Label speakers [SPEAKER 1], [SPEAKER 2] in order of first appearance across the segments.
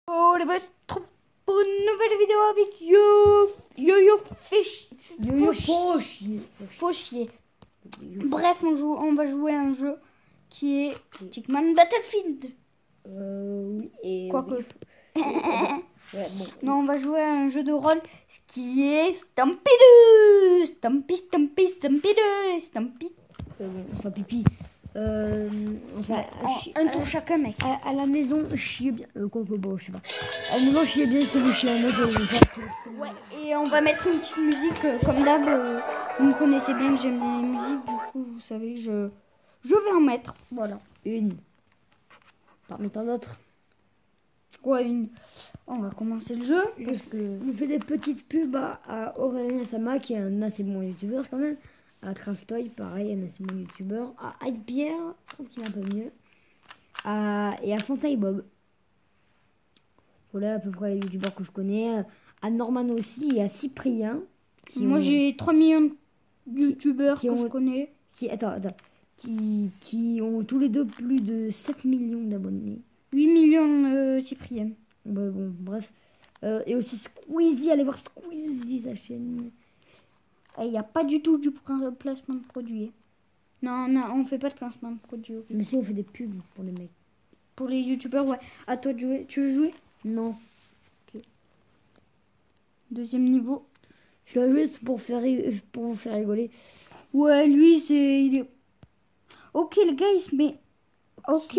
[SPEAKER 1] Oh les boss, trop pour une nouvelle vidéo avec Yo-Yo Fish.
[SPEAKER 2] Yo-Yo
[SPEAKER 1] Faut chier. Bref, on va jouer à un jeu qui est Stickman Battlefield.
[SPEAKER 2] Oui, et
[SPEAKER 1] Quoique.
[SPEAKER 2] ouais, bon.
[SPEAKER 1] Non, on va jouer à un jeu de rôle qui est Stampede. Stampede.
[SPEAKER 2] Enfin, pipi. Enfin,
[SPEAKER 1] Un tour chacun, mec.
[SPEAKER 2] à la maison, chier bien. Quoi que bon, je sais pas. À la maison, chier bien, c'est le chien. Moi,
[SPEAKER 1] Ouais, et on va mettre une petite musique comme d'hab. Vous me connaissez bien que j'aime bien les musiques, du coup, vous savez, je vais en mettre. Voilà.
[SPEAKER 2] Une. Parmi tant d'autres.
[SPEAKER 1] Ouais, une. On va commencer le jeu. Parce que...
[SPEAKER 2] Je fais des petites pubs à Aurélien Sama, qui est un assez bon youtubeur quand même. À Craftoy, pareil, un assez bon youtubeur. À Hyde Pierre, je trouve qu'il est un peu mieux. Et à Fantail Bob. Voilà à peu près les youtubeurs que je connais. À Norman aussi et à Cyprien.
[SPEAKER 1] Moi, j'ai 3 millions de youtubeurs que je connais.
[SPEAKER 2] Qui ont tous les deux plus de 7 millions d'abonnés.
[SPEAKER 1] 8 millions Cyprien.
[SPEAKER 2] Ouais, bon, bref. Et aussi Squeezie, allez voir Squeezie, sa chaîne.
[SPEAKER 1] Il n'y a pas du tout du placement de produits. Non, on fait pas de placement de produits.
[SPEAKER 2] Mais si on fait des pubs pour les mecs.
[SPEAKER 1] Pour les youtubeurs, ouais. À toi de jouer. Tu veux jouer?
[SPEAKER 2] Non.
[SPEAKER 1] Ok. Deuxième niveau.
[SPEAKER 2] Je vais juste pour vous faire rigoler.
[SPEAKER 1] Ouais, lui, il est... Ok, le gars, il se met... Ok,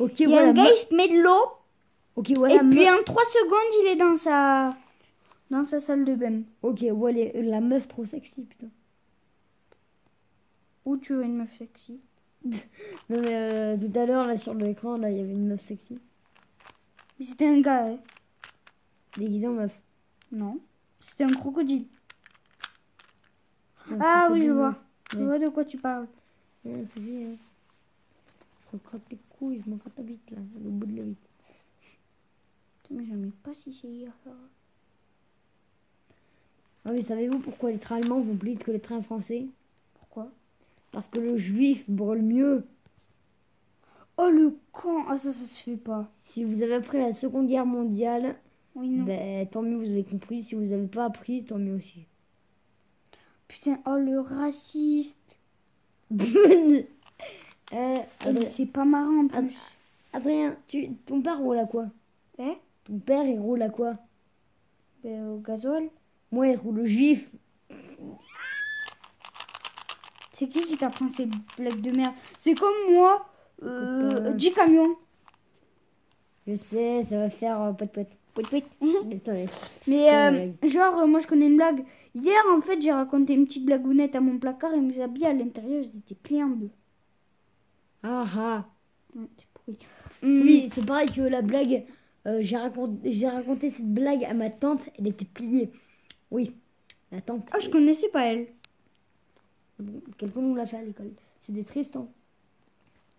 [SPEAKER 2] Ok,
[SPEAKER 1] il y a
[SPEAKER 2] voilà.
[SPEAKER 1] un gars, il se met de l'eau.
[SPEAKER 2] Ok, voilà.
[SPEAKER 1] Et puis en 3 secondes, il est dans sa salle de bain.
[SPEAKER 2] Ok, voilà, la meuf trop sexy, putain.
[SPEAKER 1] Où tu veux une meuf sexy?
[SPEAKER 2] Non mais tout à l'heure, là, sur l'écran, là, il y avait une meuf sexy.
[SPEAKER 1] Mais c'était un gars, hein.
[SPEAKER 2] Déguisée en meuf.
[SPEAKER 1] Non, c'était un crocodile. Ah oui, je vois. Je vois de quoi tu parles.
[SPEAKER 2] Ouais, c'est vrai, hein. Je me crotte les couilles, je me crotte la bite, là, le bout de la bite.
[SPEAKER 1] Mais je sais pas si c'est hier, ça.
[SPEAKER 2] Ah oui, savez-vous pourquoi les trains allemands vont plus vite que les trains français?
[SPEAKER 1] Pourquoi?
[SPEAKER 2] Parce que le juif brûle mieux.
[SPEAKER 1] Oh, le con. Ah, ça se fait pas.
[SPEAKER 2] Si vous avez appris la Seconde Guerre mondiale,
[SPEAKER 1] Oui, non.
[SPEAKER 2] ben, tant mieux, vous avez compris. Si vous avez pas appris, tant mieux aussi.
[SPEAKER 1] Putain, oh, le raciste. C'est pas marrant, en plus.
[SPEAKER 2] Adrien, ton père roule à quoi?
[SPEAKER 1] Eh?
[SPEAKER 2] Ton père, il roule à quoi?
[SPEAKER 1] Ben, au gasoil.
[SPEAKER 2] Moi, il roule au juif.
[SPEAKER 1] C'est qui t'apprend ces blagues de merde? C'est comme moi,
[SPEAKER 2] Copain.
[SPEAKER 1] 10 camions.
[SPEAKER 2] Je sais, ça va faire poète.
[SPEAKER 1] Mais genre, moi je connais une blague. Hier, en fait, j'ai raconté une petite blagounette à mon placard et mes habits à l'intérieur, ils étaient pliés en deux.
[SPEAKER 2] Ah ah.
[SPEAKER 1] Ouais, c'est pourri.
[SPEAKER 2] Oui, c'est pareil que la blague. J'ai raconté cette blague à ma tante, elle était pliée. Oui, la tante.
[SPEAKER 1] Ah, je connaissais pas elle.
[SPEAKER 2] Quelqu'un nous l'a fait à l'école. C'était Tristan.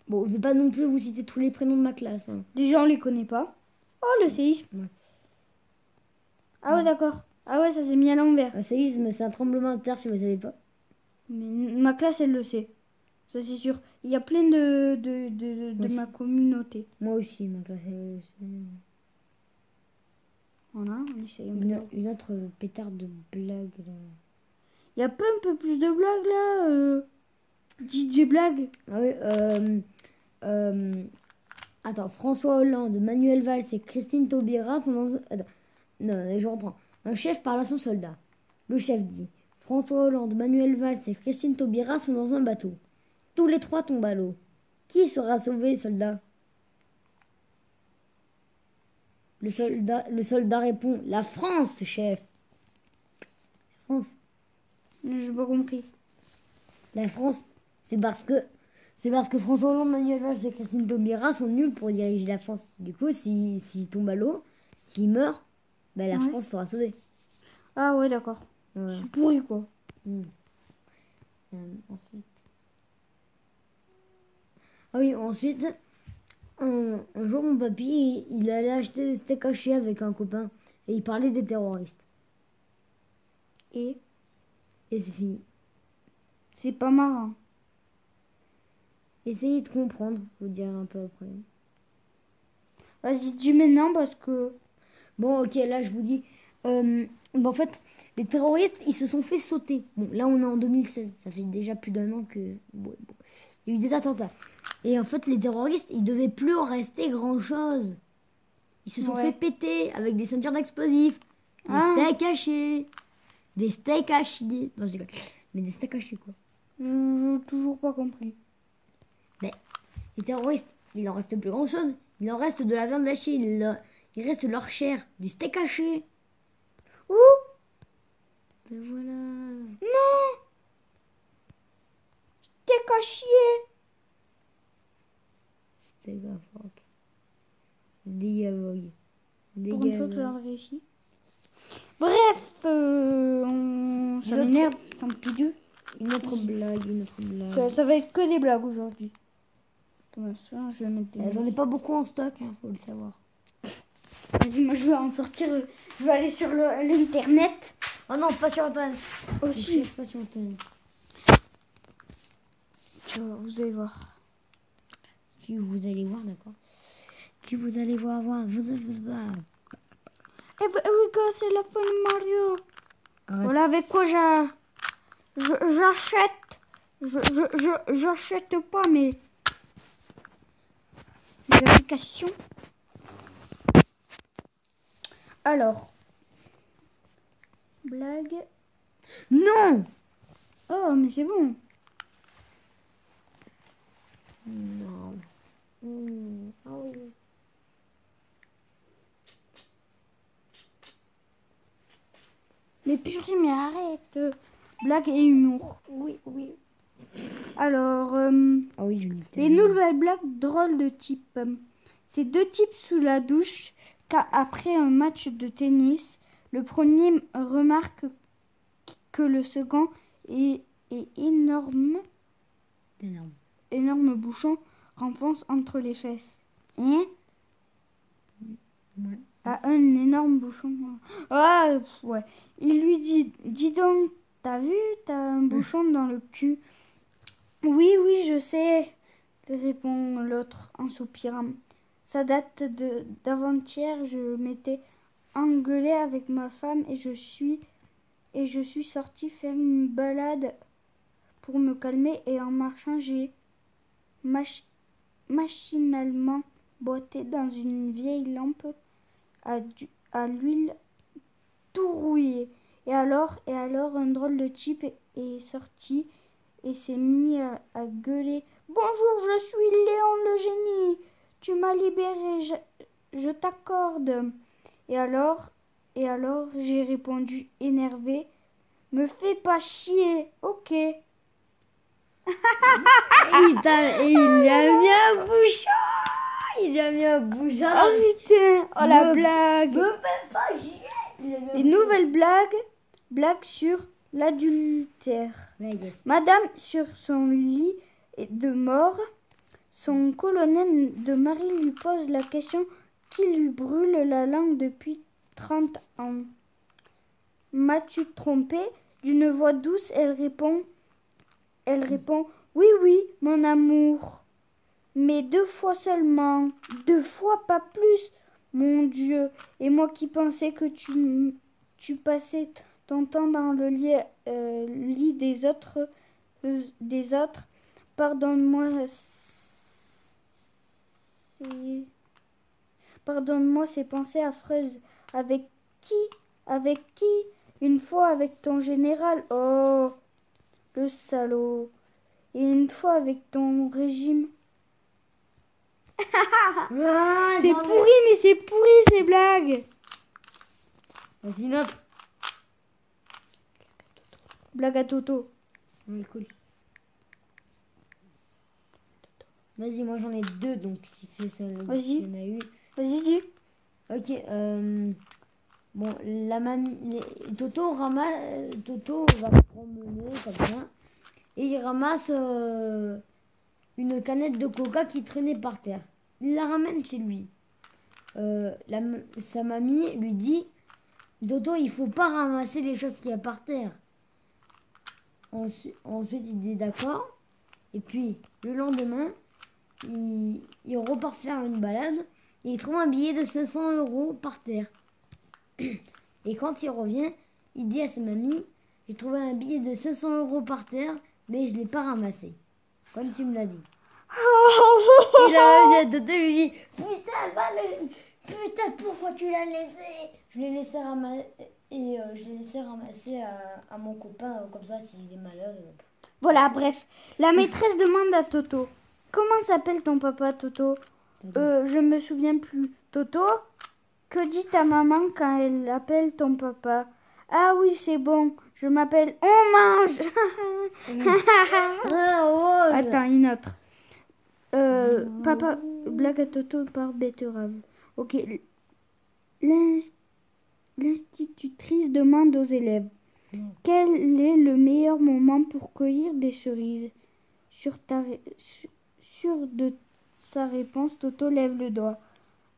[SPEAKER 2] Bon, je vais pas non plus vous citer tous les prénoms de ma classe. Hein.
[SPEAKER 1] Déjà, on les connaît pas. Oh, le séisme.
[SPEAKER 2] Ouais.
[SPEAKER 1] Ah ouais, d'accord. Ah ouais, ça s'est mis à l'envers.
[SPEAKER 2] Le séisme, c'est un tremblement de terre si vous savez pas.
[SPEAKER 1] Mais ma classe, elle le sait. Ça, c'est sûr. Il y a plein de ma communauté.
[SPEAKER 2] Moi aussi, ma classe.
[SPEAKER 1] Voilà, on essaye
[SPEAKER 2] Une autre pétard de blague. Là.
[SPEAKER 1] Il y a pas un peu plus de blagues là DJ Blague.
[SPEAKER 2] Ah oui, attends, François Hollande, Manuel Valls et Christine Taubira sont dans... Attends, non, je reprends. Un chef parle à son soldat. Le chef dit: François Hollande, Manuel Valls et Christine Taubira sont dans un bateau. Tous les trois tombent à l'eau. Qui sera sauvé, soldat? Le soldat répond: La France, chef. La France.
[SPEAKER 1] J'ai pas compris.
[SPEAKER 2] La France, c'est parce que François Hollande, Manuel Valls et Christine Taubira sont nuls pour diriger la France. Du coup, s'ils tombent à l'eau, s'ils meurent, ben la France sera sauvée.
[SPEAKER 1] Ah ouais, d'accord.
[SPEAKER 2] Voilà.
[SPEAKER 1] C'est pourri quoi.
[SPEAKER 2] Ensuite. Ah oui, ensuite, un jour, mon papy, il allait acheter des steaks hachés avec un copain et il parlait des terroristes.
[SPEAKER 1] Et
[SPEAKER 2] c'est fini.
[SPEAKER 1] c'est pas marrant.
[SPEAKER 2] Essayez de comprendre, je vous dirai un peu après.
[SPEAKER 1] Vas-y, dis maintenant parce que...
[SPEAKER 2] Bon, ok, là, je vous dis. En fait, les terroristes, ils se sont fait sauter. Bon, là, on est en 2016. Ça fait déjà plus d'un an que. Bon. Il y a eu des attentats. Et en fait, les terroristes, ils devaient plus en rester grand-chose. Ils se sont fait
[SPEAKER 1] Ouais.
[SPEAKER 2] péter avec des ceintures d'explosifs, des
[SPEAKER 1] Ah,
[SPEAKER 2] steaks hachés, des steaks hachés. Non, je déconne. Mais des steaks hachés, quoi.
[SPEAKER 1] je toujours pas compris.
[SPEAKER 2] Mais les terroristes, il en reste plus grand-chose. Il en reste de la viande hachée. Il reste leur chair, du steak haché.
[SPEAKER 1] Ouh,
[SPEAKER 2] Ben voilà.
[SPEAKER 1] non, t'es caché.
[SPEAKER 2] Steak à fork. Dégavogue.
[SPEAKER 1] Pour une fois que
[SPEAKER 2] Dégavogue.
[SPEAKER 1] j'en réussi. Bref, ça
[SPEAKER 2] Une autre-
[SPEAKER 1] m'énerve, tant pis deux.
[SPEAKER 2] Une autre blague, une autre blague.
[SPEAKER 1] Ça va être que des blagues aujourd'hui. Pour l'instant, je vais mettre des
[SPEAKER 2] J'en ai pas beaucoup en stock, hein, faut le savoir.
[SPEAKER 1] Vas-y, moi, je vais en sortir. Je vais aller sur l'internet
[SPEAKER 2] Oh non, pas sur internet.
[SPEAKER 1] aussi.
[SPEAKER 2] Pas sur internet.
[SPEAKER 1] Vous allez voir.
[SPEAKER 2] Vous allez voir, d'accord. Vous allez voir.
[SPEAKER 1] Eh ben, regarde, c'est la fin de Mario.
[SPEAKER 2] Arrête.
[SPEAKER 1] Voilà avec quoi j'achète. J'achète pas, mais l'application. Alors, blague.
[SPEAKER 2] Non.
[SPEAKER 1] Oh, mais c'est bon.
[SPEAKER 2] Non. Ah oui.
[SPEAKER 1] Mais purée, mais arrête. Blague et humour.
[SPEAKER 2] Oui.
[SPEAKER 1] Alors,
[SPEAKER 2] Ah oui, je lis.
[SPEAKER 1] les nouvelles blagues drôles de type. Ces deux types sous la douche, car après un match de tennis, le premier remarque que le second est énorme bouchon renfonce entre les fesses. Hein?
[SPEAKER 2] Ouais.
[SPEAKER 1] Ah, un énorme bouchon. Ah, ouais. Il lui dit, dis donc, t'as un bouchon dans le cul. Oui, je sais, répond l'autre en soupirant. Ça date d'avant-hier, je m'étais engueulée avec ma femme et je suis sortie faire une balade pour me calmer et en marchant, j'ai machinalement botté dans une vieille lampe à l'huile tout rouillée. Et alors, un drôle de type est sorti et s'est mis à gueuler. Bonjour, je suis Léon le génie. Tu m'as libéré, je t'accorde. Et alors, j'ai répondu énervé. Me fais pas chier, ok.
[SPEAKER 2] Il a mis un bouchon. Il a mis un bouchon.
[SPEAKER 1] Oh putain, oh la blague.
[SPEAKER 2] Me fais pas chier.
[SPEAKER 1] Les nouvelles blagues sur l'adultère.
[SPEAKER 2] Ouais, yes.
[SPEAKER 1] Madame sur son lit de mort, son colonel de mari lui pose la question qui lui brûle la langue depuis 30 ans. M'as-tu trompé? D'une voix douce, elle répond oui, mon amour. Mais 2 fois seulement. 2 fois, pas plus. Mon Dieu. Et moi qui pensais que tu passais ton temps dans le lit des autres. Pardonne-moi. Pardonne-moi ces pensées affreuses. Avec qui? Une fois avec ton général. Oh, le salaud. Et une fois avec ton régime. C'est pourri, mais c'est pourri ces blagues.
[SPEAKER 2] Vas-y, une autre.
[SPEAKER 1] Blague à Toto.
[SPEAKER 2] Oui, cool. Vas-y, moi j'en ai 2, donc si c'est ça,
[SPEAKER 1] Vas-y.
[SPEAKER 2] il y en a eu.
[SPEAKER 1] Vas-y, dis.
[SPEAKER 2] Ok, bon, la mamie, Toto va se promener comme ça, et il ramasse une canette de coca qui traînait par terre. Il la ramène chez lui. Sa mamie lui dit, Toto, il faut pas ramasser les choses qu'il y a par terre. Ensuite, il dit d'accord. Et puis, le lendemain, il repart faire une balade. et il trouve un billet de 500 euros par terre. Et quand il revient, il dit à sa mamie, j'ai trouvé un billet de 500 euros par terre, mais je ne l'ai pas ramassé. Comme tu me l'as dit. Et là, Toto lui dit, putain, pourquoi tu l'as laissé? Je l'ai laissé ramasser à mon copain, comme ça, s'il est malade.
[SPEAKER 1] Voilà, bref. La maîtresse demande à Toto, comment s'appelle ton papa, Toto? Je me souviens plus. Toto, que dit ta maman quand elle appelle ton papa? Ah oui, c'est bon, je m'appelle On mange. Attends, une autre. Papa, blague à Toto par betterave. Ok. L'institutrice demande aux élèves, quel est le meilleur moment pour cueillir des cerises? Sûr de sa réponse, Toto lève le doigt.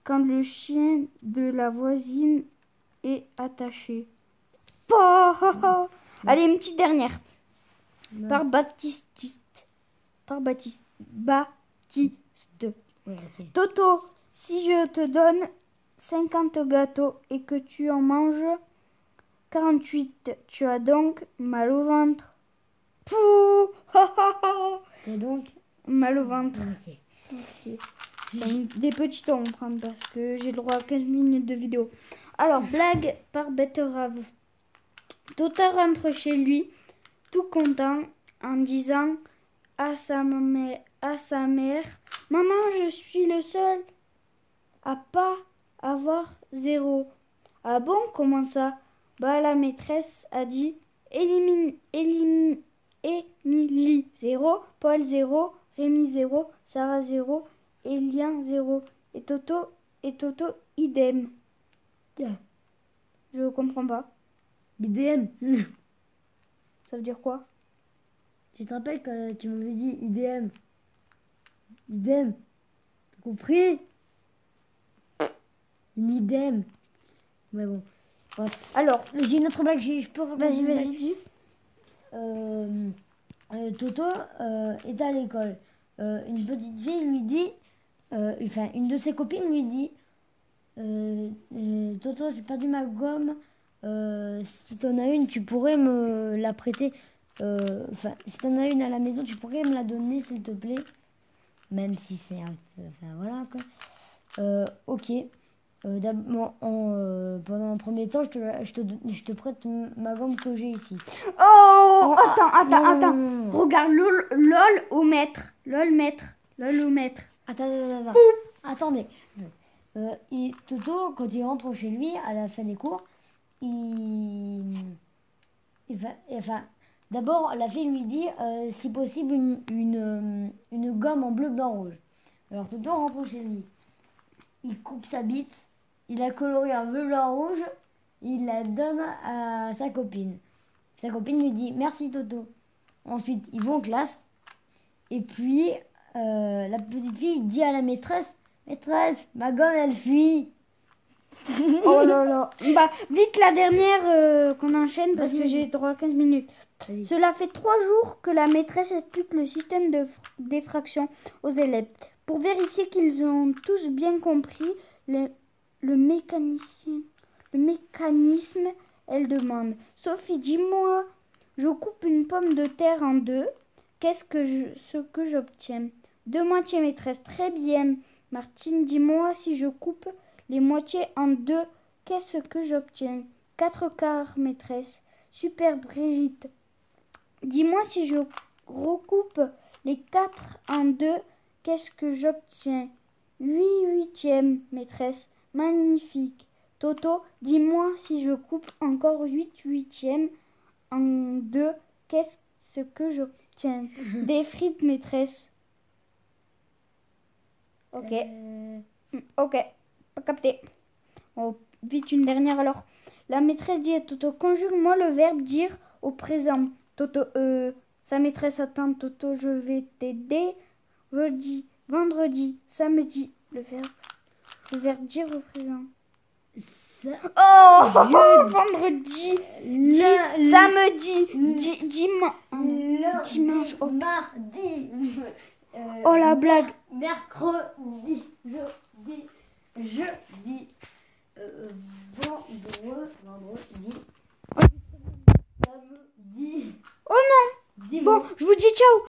[SPEAKER 1] Quand le chien de la voisine est attaché. Allez, une petite dernière. Par Baptiste.
[SPEAKER 2] Ouais, ok.
[SPEAKER 1] Toto, si je te donne 50 gâteaux et que tu en manges 48, tu as donc mal au ventre. Pouh.
[SPEAKER 2] T'as donc
[SPEAKER 1] Mal au ventre.
[SPEAKER 2] Ok.
[SPEAKER 1] Donc, des petits temps à prendre parce que j'ai le droit à 15 minutes de vidéo. Alors, blague par betterave. Toto rentre chez lui, tout content, en disant à sa mère, Maman, je suis le seul à pas avoir 0. Ah bon, comment ça? Bah, la maîtresse a dit Émilie 0, Paul 0, Rémi 0, Sarah 0, Elien 0. Et Toto idem. Je comprends pas.
[SPEAKER 2] IDM.
[SPEAKER 1] Ça veut dire quoi?
[SPEAKER 2] Tu te rappelles quand tu m'avais dit IDM? IDM. T'as compris? Une IDM. Ouais, bon. Ouais.
[SPEAKER 1] Alors,
[SPEAKER 2] J'ai une autre blague, je peux raconter
[SPEAKER 1] vas-y, dis.
[SPEAKER 2] Toto est à l'école. Une petite fille lui dit, une de ses copines lui dit, Toto, j'ai perdu ma gomme. Si t'en as une, tu pourrais me la prêter. Si t'en as une à la maison, tu pourrais me la donner, s'il te plaît. Même si c'est un peu... voilà, quoi. Ok. Pendant un premier temps, je te prête ma gomme que j'ai ici.
[SPEAKER 1] Oh, attends.
[SPEAKER 2] Non.
[SPEAKER 1] Regarde LOL au maître. LOL au maître.
[SPEAKER 2] Attendez. Toto, quand il rentre chez lui, à la fin des cours, d'abord, la fille lui dit, si possible, une gomme en bleu, blanc, rouge. Alors Toto rentre chez lui. Il coupe sa bite, il la colorie en bleu, blanc, rouge, il la donne à sa copine. Sa copine lui dit merci Toto. Ensuite, ils vont en classe. Et puis, la petite fille dit à la maîtresse, maîtresse, ma gomme elle fuit.
[SPEAKER 1] Oh là là. Bah, vite la dernière qu'on enchaîne parce que
[SPEAKER 2] Vas-y.
[SPEAKER 1] j'ai droit à 15 minutes.
[SPEAKER 2] Vas-y.
[SPEAKER 1] Cela fait 3 jours que la maîtresse explique le système de d'effraction aux élèves. Pour vérifier qu'ils ont tous bien compris le mécanisme, elle demande. Sophie, dis-moi, je coupe une pomme de terre en deux. Ce que j'obtiens? 2 moitiés, maîtresse. Très bien. Martine, dis-moi, si je coupe les moitiés en 2, qu'est-ce que j'obtiens? 4 quarts, maîtresse. Super, Brigitte. Dis-moi, si je recoupe les 4 en 2, qu'est-ce que j'obtiens? 8 huitièmes, maîtresse. Magnifique. Toto, dis-moi, si je coupe encore 8 huitièmes en 2, qu'est-ce que j'obtiens? Des frites, maîtresse. Ok. Ok. Pas capté. Oh, vite, une dernière alors. La maîtresse dit à Toto, conjugue-moi le verbe dire au présent. Toto, sa maîtresse attend. Toto, je vais t'aider. Jeudi, vendredi, samedi. Le verbe dire au présent. Vendredi, samedi, dimanche. Oh.
[SPEAKER 2] Mardi.
[SPEAKER 1] Oh la blague.
[SPEAKER 2] Mercredi. Jeudi. Je dis vendredi. Samedi.
[SPEAKER 1] Oh non.
[SPEAKER 2] Dimanche.
[SPEAKER 1] Bon, je vous dis ciao.